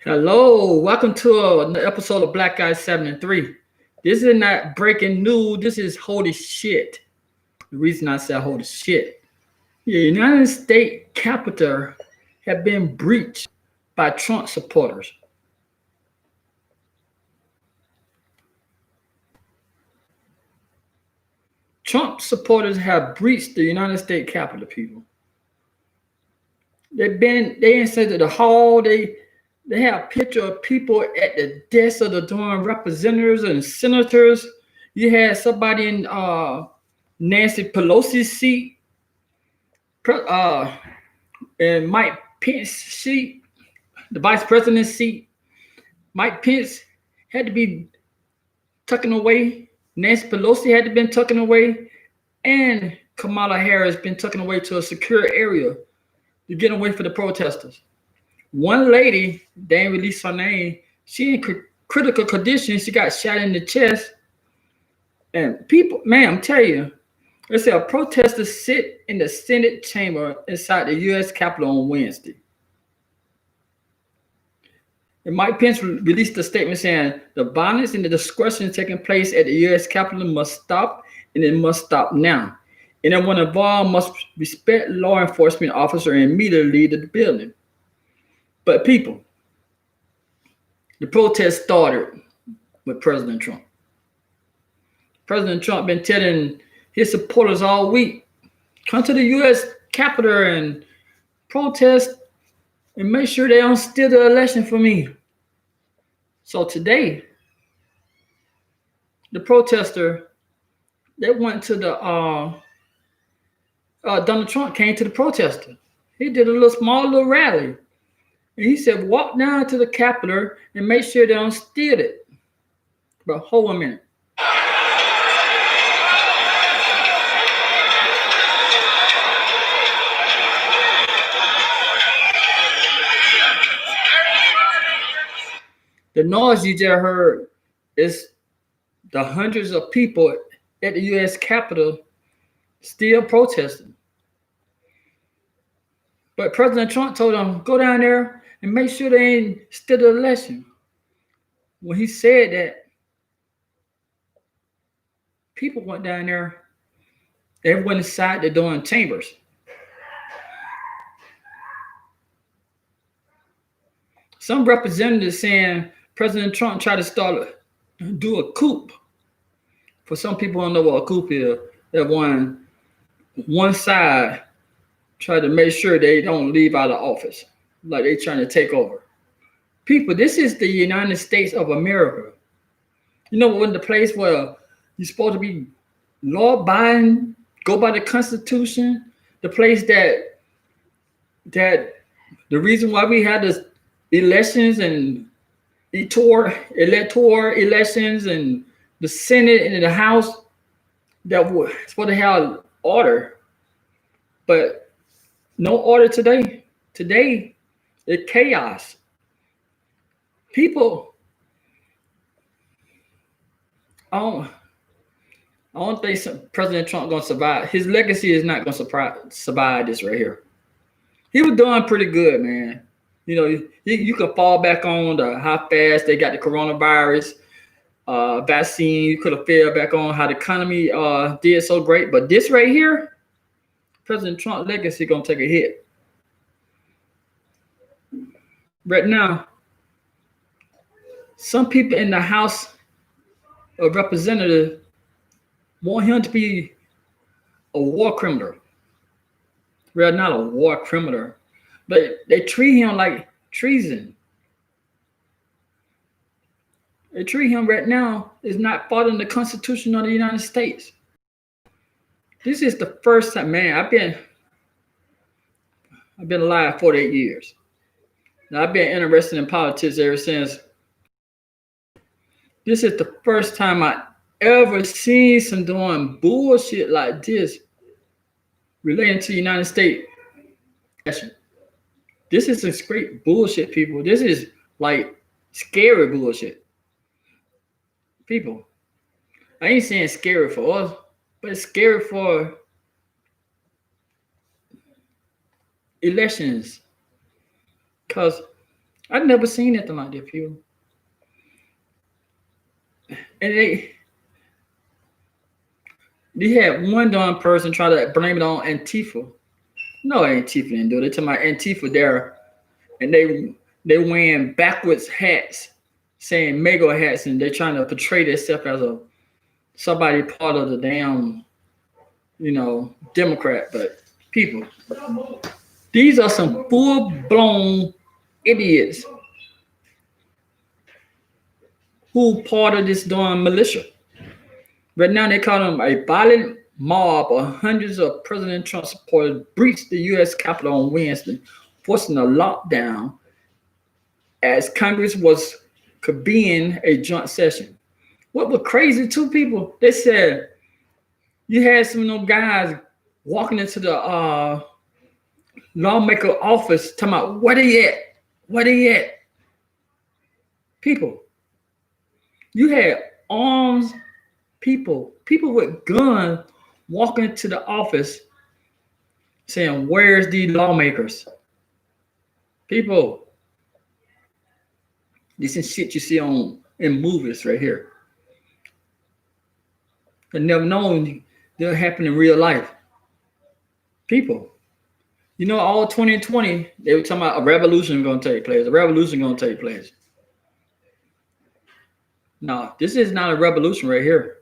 Hello, welcome to an episode of Black Guys 7 and 3. This is not breaking news, this is holy shit. The reason I said holy shit. The United States Capitol have been breached by Trump supporters. Trump supporters have breached the United States Capitol, people. They inside the hall, they have picture of people at the desk of the dorm representatives and senators. You had somebody in Nancy Pelosi's seat, uh, and Mike Pence's seat, the vice president's seat. Mike Pence had to be tucking away. Nancy Pelosi had to be tucking away, and Kamala Harris been tucking away to a secure area to get away from the protesters. One lady, they ain't released her name. She in critical condition. She got shot in the chest. And people, man, I'm telling you, they say a protester sit in the Senate chamber inside the U.S. Capitol on Wednesday. And Mike Pence released a statement saying the violence and the discussion taking place at the U.S. Capitol must stop, and it must stop now. And everyone involved must respect law enforcement officer and immediately leave the building. But people, the protest started with President Trump. President Trump been telling his supporters all week, come to the U.S. Capitol and protest and make sure they don't steal the election from me. So today, the protester, they went to the, Donald Trump came to the protester. He did a small little rally. And he said, walk down to the Capitol and make sure they don't steal it. But hold a minute. The noise you just heard is the hundreds of people at the U.S. Capitol still protesting. But President Trump told them, go down there and make sure they ain't steal the election. When he said that, people went down there, they went inside the door in chambers. Some representatives saying President Trump tried to do a coup. For some people don't know what a coup is. That one side try to make sure they don't leave out of office, like they trying to take over. People, this is the United States of America. You know, when the place where you're supposed to be law-abiding, go by the Constitution, the place that the reason why we had this elections and electoral elections and the Senate and the House that was supposed to have order, but no order today. Today, it's chaos. People, I don't think President Trump gonna survive. His legacy is not gonna survive this right here. He was doing pretty good, man. You know, you could fall back on how fast they got the coronavirus vaccine. You could have fell back on how the economy did so great. But this right here, President Trump's legacy gonna take a hit. Right now, some people in the House of Representatives want him to be a war criminal. Well, not a war criminal, but they treat him like treason. They treat him right now is not following the Constitution of the United States. This is the first time, man. I've been alive 48 years. Now I've been interested in politics ever since. This is the first time I ever seen some doing bullshit like this relating to the United States. This is some straight bullshit, people. This is like scary bullshit. People, I ain't saying scary for us, but it's scary for elections. Because I've never seen anything like that, people. And they had one darn person try to blame it on Antifa. No, Antifa didn't do it. They talking about Antifa there, and they wearing backwards hats, saying MAGA hats, and they're trying to portray themselves as a somebody part of the damn, Democrat. But people, these are some full blown idiots who part of this darn militia. Right now, they call them a violent mob of hundreds of President Trump supporters breached the U.S. Capitol on Wednesday, forcing a lockdown as Congress was convening a joint session. What was crazy, two people, they said you had some of those guys walking into the lawmaker office talking about, where they at? Where they at? People, you had armed people with guns walking into the office saying, where's the lawmakers? People, this is shit you see in movies right here. I never known they'll happen in real life. People, all 2020, they were talking about a revolution going to take place. A revolution going to take place. No, this is not a revolution right here.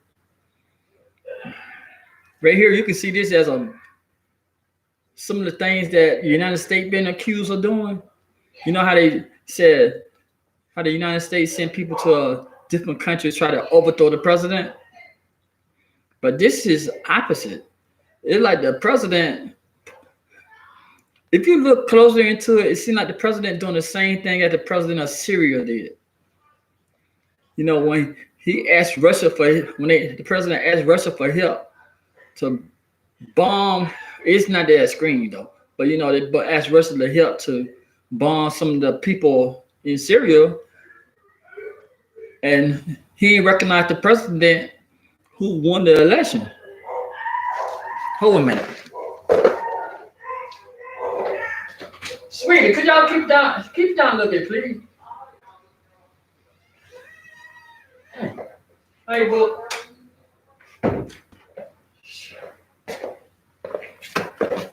Right here, you can see this as some of the things that the United States been accused of doing. You know how they said how the United States sent people to different countries try to overthrow the president? But this is opposite. It's like the president, if you look closer into it, it seems like the president doing the same thing that the president of Syria did. When he asked Russia the president asked Russia for help to bomb, it's not that screen though, but they asked Russia to help to bomb some of the people in Syria, and he recognized the president who won the election. Hold a minute. Sweetie, could y'all keep down a little bit, please? Hey, book.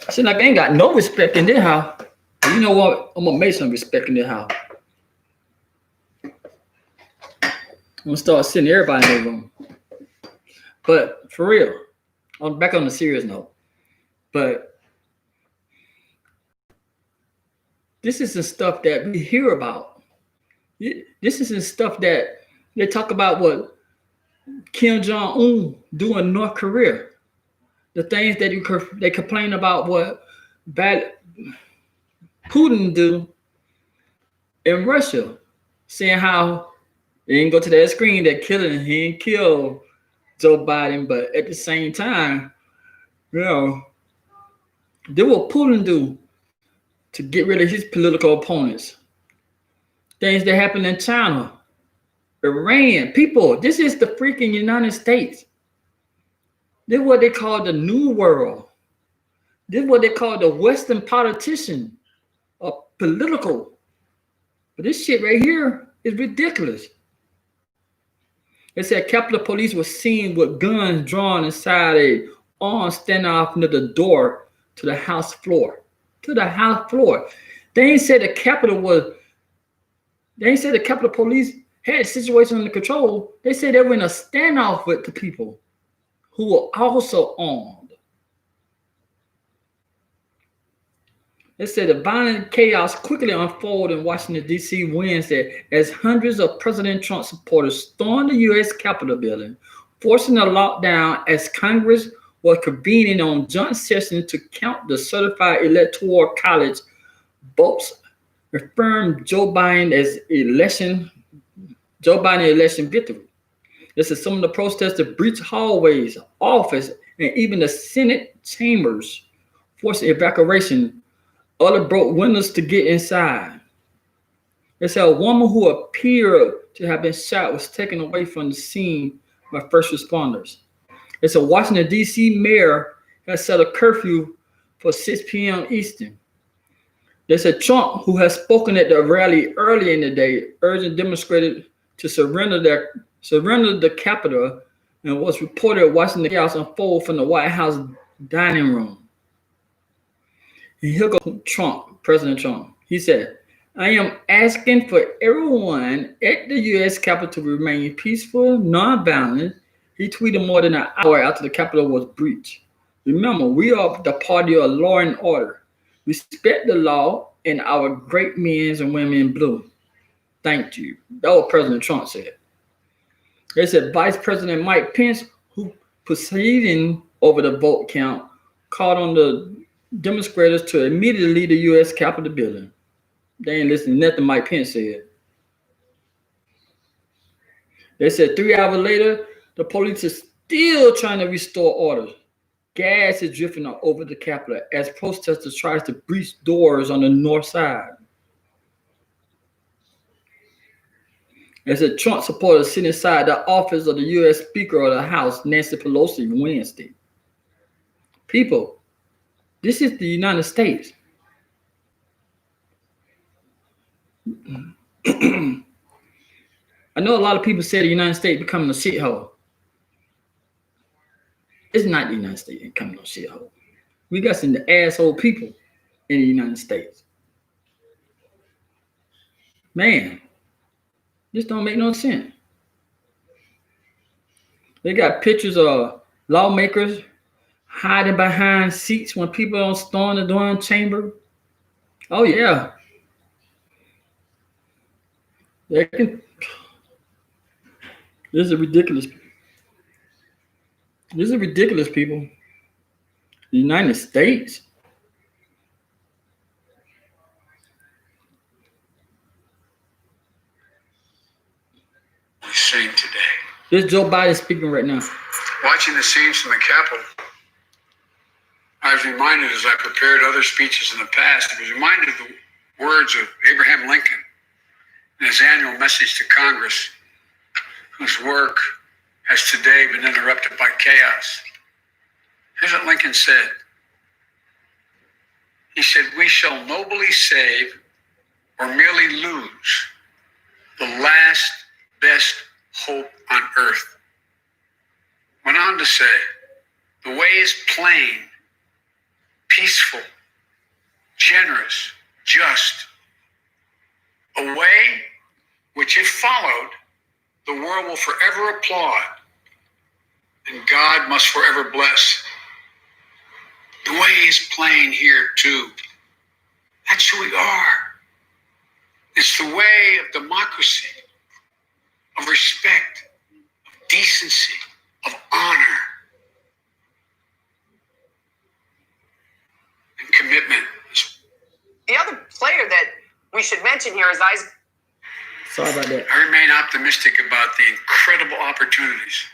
Seems like I ain't got no respect in this house. You know what? I'm gonna make some respect in this house. I'm gonna start sitting everybody in the room. But for real, I'm back on the serious note. But this is the stuff that we hear about. This is the stuff that they talk about what Kim Jong-un do in North Korea. The things that they complain about what Putin do in Russia, saying how they didn't go to that screen that killing, he didn't kill Joe Biden, but at the same time, did what Putin do to get rid of his political opponents. Things that happen in China, Iran. People, this is the freaking United States. This is what they call the New World. This is what they call the Western politician or political. But this shit right here is ridiculous. They said Capitol Police was seen with guns drawn inside a armed standoff near the door to the House floor. To the House floor. They ain't said the Capitol Police had the situation under control. They said they were in a standoff with the people who were also armed. They said the violent chaos quickly unfolded in Washington, D.C. Wednesday as hundreds of President Trump supporters stormed the U.S. Capitol building, forcing a lockdown as Congress was convening on joint session to count the certified electoral college votes, affirmed Joe Biden election victory. This is some of the protesters breached hallways, office, and even the Senate chambers, forcing evacuation. Others broke windows to get inside. They said a woman who appeared to have been shot was taken away from the scene by first responders. It's a Washington, D.C. mayor has set a curfew for 6 p.m. Eastern. They said Trump, who has spoken at the rally earlier in the day, urging demonstrators to surrender the Capitol, and was reported watching the chaos unfold from the White House dining room. And here goes Trump, President Trump. He said, I am asking for everyone at the U.S. Capitol to remain peaceful, nonviolent. He tweeted more than an hour after the Capitol was breached. Remember, we are the party of law and order. Respect the law and our great men and women in blue. Thank you. That was President Trump said. They said Vice President Mike Pence, who proceeding over the vote count, called on the demonstrators to immediately leave the U.S. Capitol building. They ain't listening to nothing Mike Pence said. They said 3 hours later, the police is still trying to restore order. Gas is drifting over the Capitol as protesters try to breach doors on the north side. They said Trump supporters sit inside the office of the U.S. Speaker of the House, Nancy Pelosi, Wednesday. People, this is the United States. I know a lot of people say the United States becoming a shithole. It's not the United States becoming a shithole. We got some asshole people in the United States. Man, this don't make no sense. They got pictures of lawmakers hiding behind seats when people don't storm the Durham chamber. Oh yeah. They can. This is ridiculous. This is ridiculous, people. The United States. We sing today. This is Joe Biden speaking right now. Watching the scenes from the Capitol, I was reminded as I prepared other speeches in the past, I was reminded of the words of Abraham Lincoln in his annual message to Congress, whose work has today been interrupted by chaos. Here's what Lincoln said. He said, we shall nobly save or merely lose the last best hope on earth. Went on to say, the way is plain, peaceful, generous, just. A way which, if followed, the world will forever applaud and God must forever bless. The way is plain here too. That's who we are. It's the way of democracy, of respect, of decency, of honor, and commitment. The other player that we should mention here is Isaac. Sorry about that. I remain optimistic about the incredible opportunities.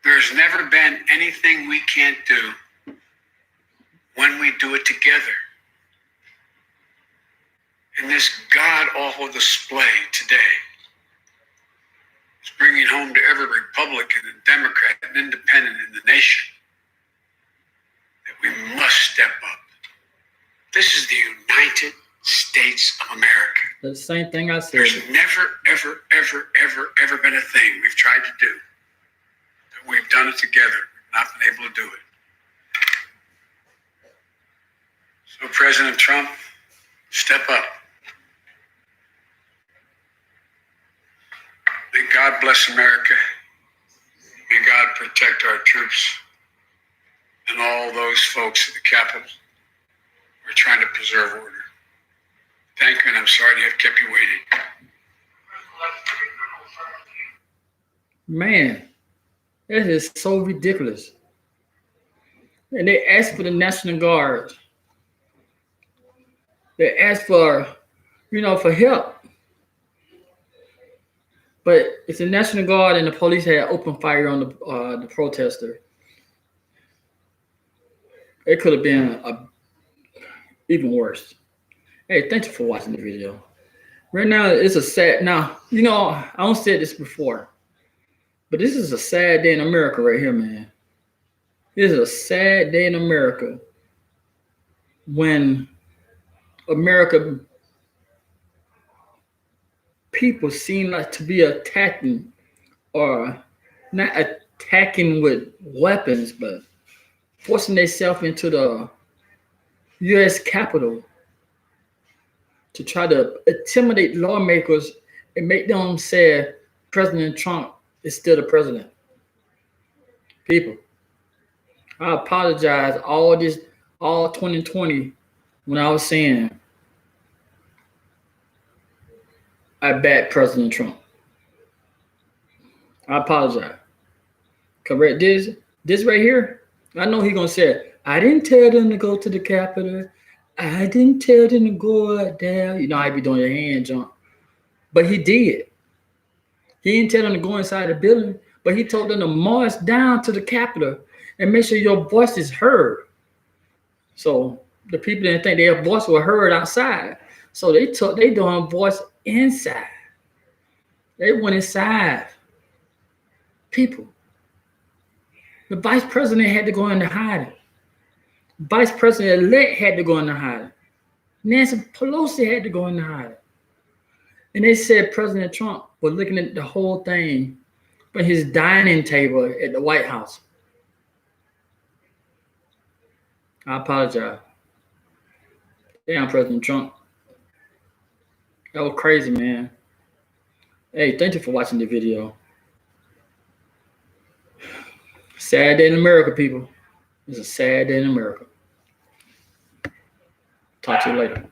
There's never been anything we can't do when we do it together. And this god-awful display today is bringing home to every Republican and Democrat and Independent in the nation that we must step up. This is the United States of America. That's the same thing I said. There's never, ever, ever, ever, ever been a thing we've tried to do that we've done it together, not been able to do it. So President Trump, step up. May God bless America. May God protect our troops and all those folks at the Capitol who are trying to preserve order. Thank you, and I'm sorry to have kept you waiting. Man, that is so ridiculous. And they asked for the National Guard. They asked for, for help. But it's the National Guard and the police had opened fire on the protester. It could have been even worse. Hey, thank you for watching the video. Right now, it's a sad. Now, I don't said this before, but this is a sad day in America right here, man. This is a sad day in America when American people seem like to be attacking, or not attacking with weapons, but forcing themselves into the U.S. Capitol to try to intimidate lawmakers and make them say President Trump is still the president. People, I apologize all 2020 when I was saying I backed President Trump. I apologize. Correct this right here. I know he's gonna say, I didn't tell them to go to the Capitol. I didn't tell them to go out there. You know how you be doing your hand jump. But he did. He didn't tell them to go inside the building, but he told them to march down to the Capitol and make sure your voice is heard. So the people didn't think their voice was heard outside. So they took their damn voice inside. They went inside. People. The vice president had to go into hiding. Vice President-elect had to go into hiding. Nancy Pelosi had to go into hiding. And they said President Trump was looking at the whole thing from his dining table at the White House. I apologize. Damn, President Trump. That was crazy, man. Hey, thank you for watching the video. Sad day in America, people. It's a sad day in America. Talk to you later.